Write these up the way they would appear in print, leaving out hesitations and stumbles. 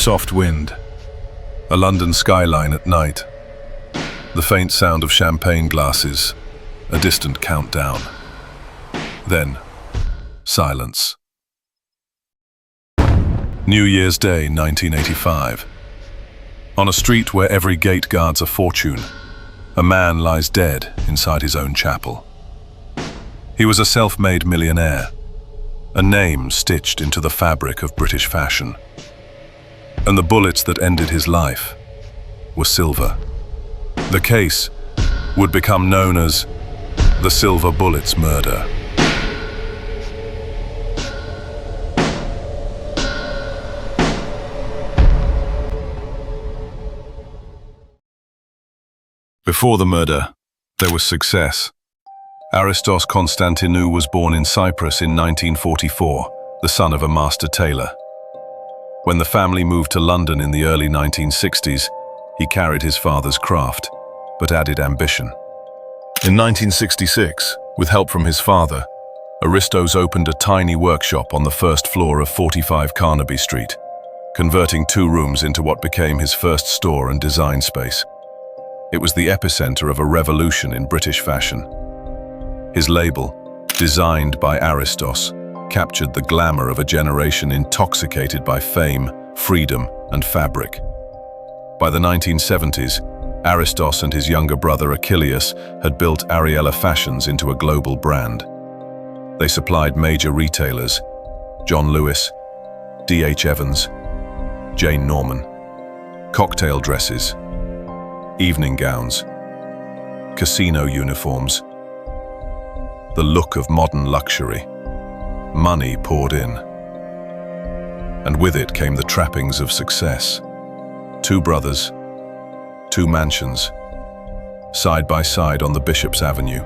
soft wind, a London skyline at night, the faint sound of champagne glasses, a distant countdown. Then, silence. New Year's Day, 1985. On a street where every gate guards a fortune, a man lies dead inside his own chapel. He was a self-made millionaire, a name stitched into the fabric of British fashion. And the bullets that ended his life were silver. The case would become known as the Silver Bullets murder. Before the murder, there was success. Aristos Constantinou was born in Cyprus in 1944, the son of a master tailor. When the family moved to London in the early 1960s, he carried his father's craft, but added ambition. In 1966, with help from his father, Aristos opened a tiny workshop on the first floor of 45 Carnaby Street, converting 2 rooms into what became his first store and design space. It was the epicenter of a revolution in British fashion. His label, designed by Aristos, captured the glamour of a generation intoxicated by fame, freedom, and fabric. By the 1970s, Aristos and his younger brother Achilles had built Ariella Fashions into a global brand. They supplied major retailers, John Lewis, D.H. Evans, Jane Norman, cocktail dresses, evening gowns, casino uniforms, the look of modern luxury. Money poured in, and with it came the trappings of success. 2 brothers, 2 mansions, side by side on the Bishop's Avenue.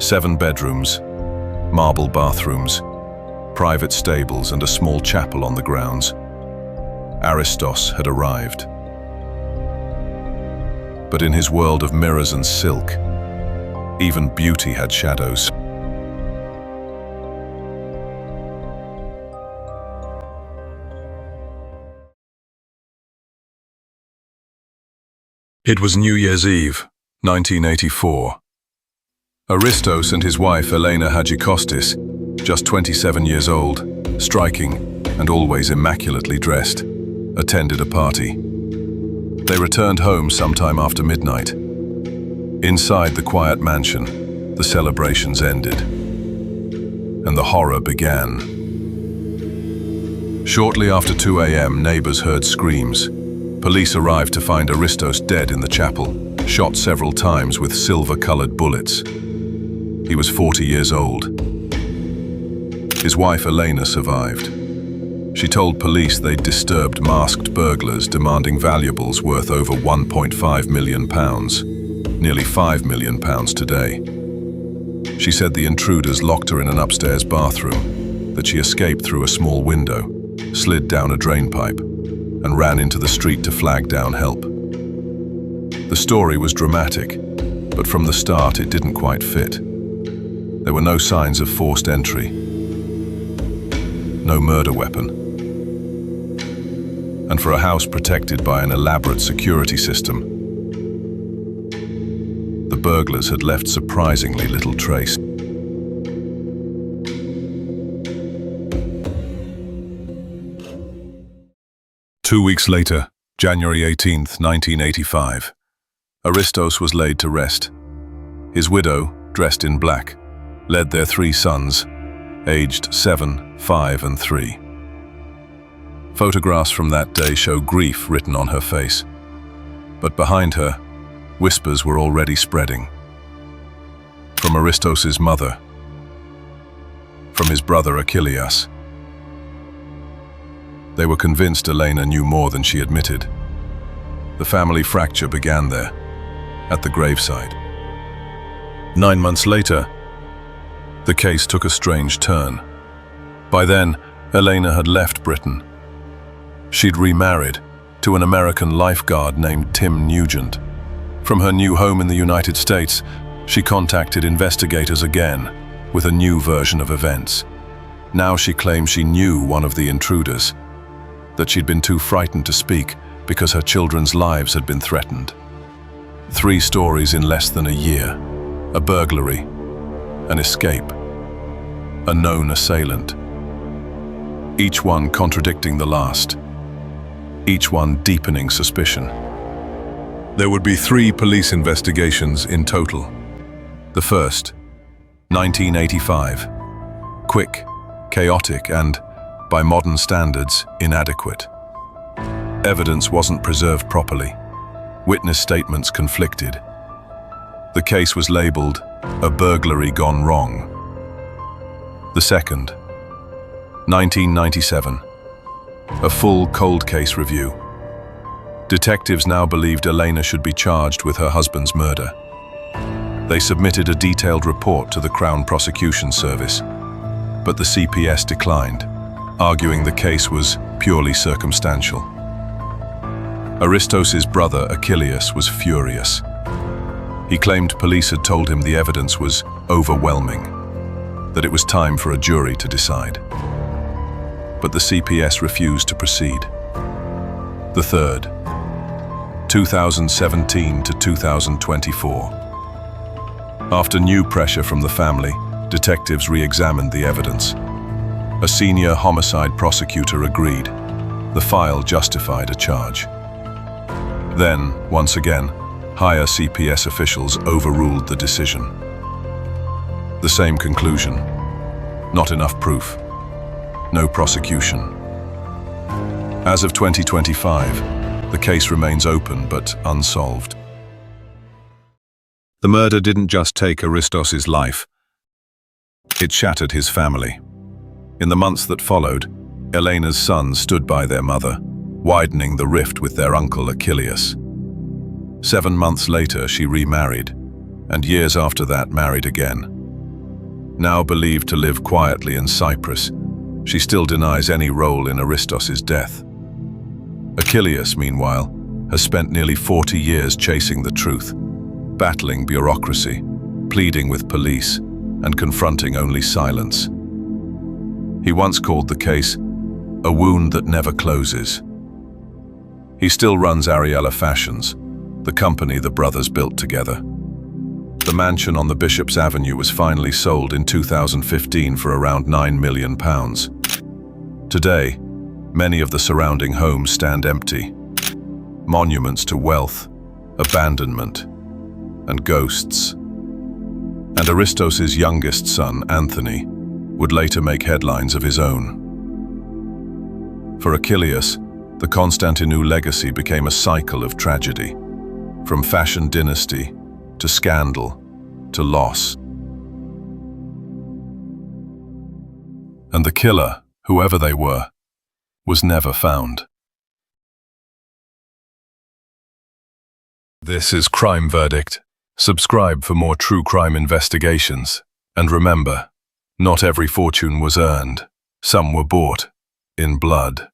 7 bedrooms, marble bathrooms, private stables and a small chapel on the grounds. Aristos had arrived. But in his world of mirrors and silk, even beauty had shadows. It was New Year's Eve, 1984. Aristos and his wife Elena Hadjikostis, just 27 years old, striking and always immaculately dressed, attended a party. They returned home sometime after midnight. Inside the quiet mansion, the celebrations ended, and the horror began. Shortly after 2 a.m., neighbors heard screams. Police arrived to find Aristos dead in the chapel, shot several times with silver-colored bullets. He was 40 years old. His wife Elena survived. She told police they'd disturbed masked burglars demanding valuables worth over £1.5 million, nearly £5 million today. She said the intruders locked her in an upstairs bathroom, that she escaped through a small window, slid down a drain pipe, and ran into the street to flag down help. The story was dramatic, but from the start it didn't quite fit. There were no signs of forced entry, no murder weapon. And for a house protected by an elaborate security system, the burglars had left surprisingly little trace. Two weeks later, January 18th, 1985, Aristos was laid to rest. His widow, dressed in black, led their 3 sons, aged 7, 5, and 3. Photographs from that day show grief written on her face, but behind her, whispers were already spreading. From Aristos's mother, from his brother Achilles. They were convinced Elena knew more than she admitted. The family fracture began there, at the graveside. 9 months later, the case took a strange turn. By then, Elena had left Britain. She'd remarried to an American lifeguard named Tim Nugent. From her new home in the United States, she contacted investigators again with a new version of events. Now she claimed she knew one of the intruders. that she'd been too frightened to speak because her children's lives had been threatened. 3 stories in less than a year: a burglary, an escape, a known assailant. Each one contradicting the last, each one deepening suspicion. There would be 3 police investigations in total. The first, 1985. Quick, chaotic, and, by modern standards, inadequate. Evidence wasn't preserved properly. Witness statements conflicted. The case was labeled a burglary gone wrong. The second, 1997. A full cold case review. Detectives now believed Elena should be charged with her husband's murder. They submitted a detailed report to the Crown Prosecution Service, but the CPS declined, arguing the case was purely circumstantial. Aristos' brother Achilles was furious. He claimed police had told him the evidence was overwhelming, that it was time for a jury to decide. But the CPS refused to proceed. The third, 2017 to 2024. After new pressure from the family, detectives re-examined the evidence. A senior homicide prosecutor agreed. The file justified a charge. Then, once again, higher CPS officials overruled the decision. The same conclusion: not enough proof, no prosecution. As of 2025, the case remains open but unsolved. The murder didn't just take Aristos' life, it shattered his family. In the months that followed, Elena's sons stood by their mother, widening the rift with their uncle Achilles. 7 months later, she remarried, and years after that married again. Now believed to live quietly in Cyprus, she still denies any role in Aristos' death. Achilles, meanwhile, has spent nearly 40 years chasing the truth, battling bureaucracy, pleading with police, and confronting only silence. He once called the case a wound that never closes. He still runs Ariella Fashions, the company the brothers built together. The mansion on the Bishop's Avenue was finally sold in 2015 for around £9 million. Today, many of the surrounding homes stand empty. Monuments to wealth, abandonment, and ghosts. And Aristos' youngest son, Anthony, would later make headlines of his own. For Achilles, the Constantinou legacy became a cycle of tragedy, from fashion dynasty to scandal to loss. And the killer, whoever they were, was never found. This is Crime Verdict. Subscribe for more true crime investigations. And remember, not every fortune was earned. Some were bought in blood.